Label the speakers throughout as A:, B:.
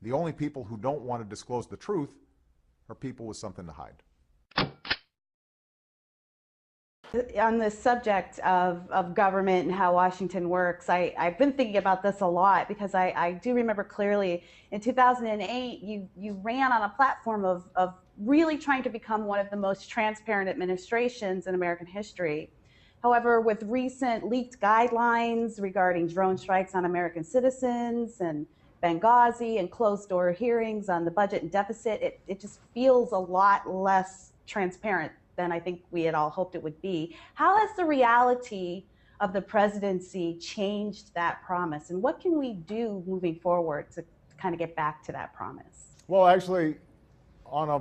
A: The only people who don't want to disclose the truth are people with something to hide.
B: On the subject of government and how Washington works, I've been thinking about this a lot because I do remember clearly in 2008 you ran on a platform of really trying to become one of the most transparent administrations in American history. However, with recent leaked guidelines regarding drone strikes on American citizens and Benghazi and closed-door hearings on the budget and deficit, it just feels a lot less transparent than I think we had all hoped it would be. How has the reality of the presidency changed that promise? And what can we do moving forward to kind of get back to that promise?
A: Well, actually, on a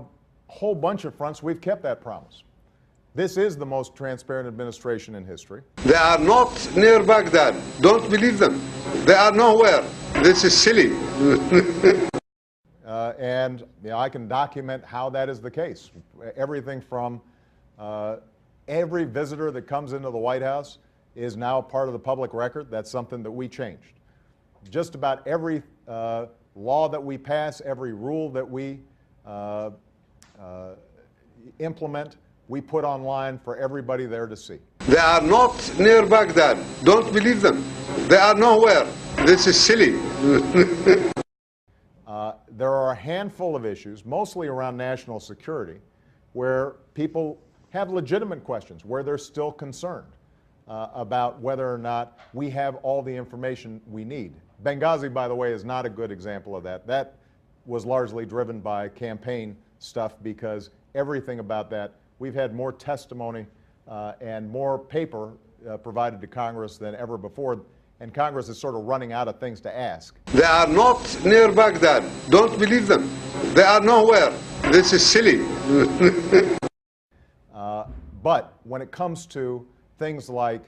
A: whole bunch of fronts, we've kept that promise. This is the most transparent administration in history.
C: They are not near Baghdad. Don't believe them. They are nowhere. This is silly.
A: And I can document how that is the case. Everything from every visitor that comes into the White House is now part of the public record. That's something that we changed. Just about every law that we pass, every rule that we implement, we put online for everybody there to see.
C: They are not near Baghdad. Don't believe them. They are nowhere. This is silly.
A: There are a handful of issues, mostly around national security, where people have legitimate questions, where they're still concerned about whether or not we have all the information we need. Benghazi, by the way, is not a good example of that. That was largely driven by campaign stuff because everything about that, we've had more testimony and more paper provided to Congress than ever before, and Congress is sort of running out of things to ask.
C: They are not near Baghdad. Don't believe them. They are nowhere. This is silly.
A: But when it comes to things like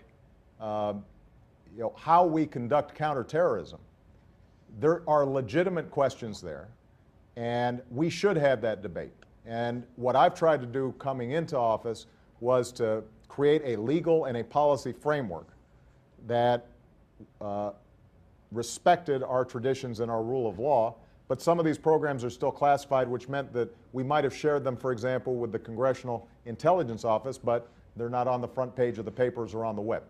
A: how we conduct counterterrorism, there are legitimate questions there, and we should have that debate. And what I've tried to do coming into office was to create a legal and a policy framework that respected our traditions and our rule of law, but some of these programs are still classified, which meant that we might have shared them, for example, with the Congressional Intelligence Office, but they're not on the front page of the papers or on the web.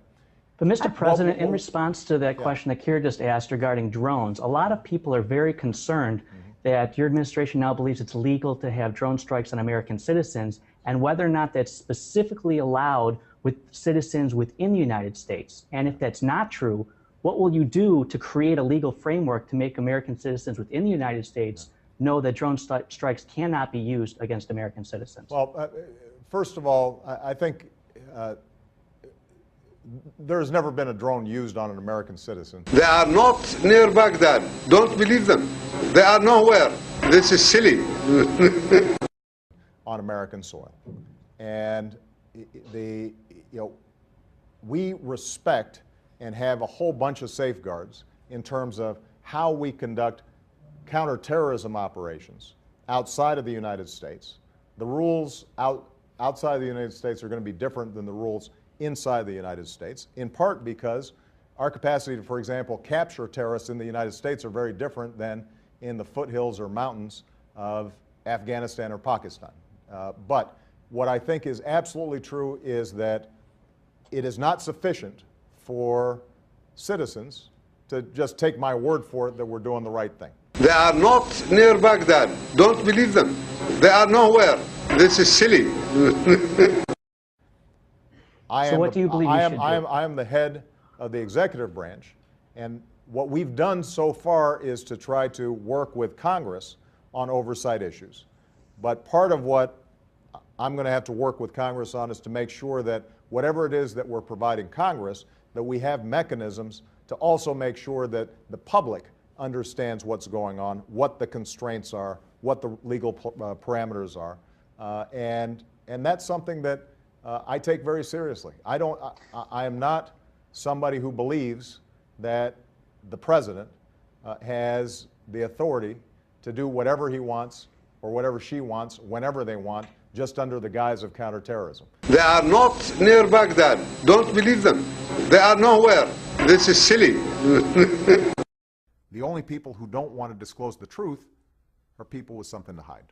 D: But Mr. President, in response to that question that Keir just asked regarding drones, a lot of people are very concerned that your administration now believes it's legal to have drone strikes on American citizens, and whether or not that's specifically allowed with citizens within the United States. And if that's not true, what will you do to create a legal framework to make American citizens within the United States know that drone strikes cannot be used against American citizens?
A: Well, first of all, I think there's never been a drone used on an American citizen.
C: They are not near Baghdad. Don't believe them. They are nowhere. This is silly.
A: On American soil. And we respect and have a whole bunch of safeguards in terms of how we conduct counterterrorism operations outside of the United States. The rules outside of the United States are going to be different than the rules inside the United States, in part because our capacity to, for example, capture terrorists in the United States are very different than in the foothills or mountains of Afghanistan or Pakistan. But what I think is absolutely true is that it is not sufficient for citizens to just take my word for it that we're doing the right thing.
C: They are not near Baghdad. Don't believe them. They are nowhere. This is silly.
D: So what do you believe you should do?
A: I am the head of the executive branch, and what we've done so far is to try to work with Congress on oversight issues. But part of what I'm going to have to work with Congress on is to make sure that whatever it is that we're providing Congress, that we have mechanisms to also make sure that the public understands what's going on, what the constraints are, what the legal parameters are, and that's something that I take very seriously. I am not somebody who believes that the president has the authority to do whatever he wants or whatever she wants whenever they want, just under the guise of counterterrorism.
C: They are not near Baghdad. Don't believe them. They are nowhere. This is silly.
A: The only people who don't want to disclose the truth are people with something to hide.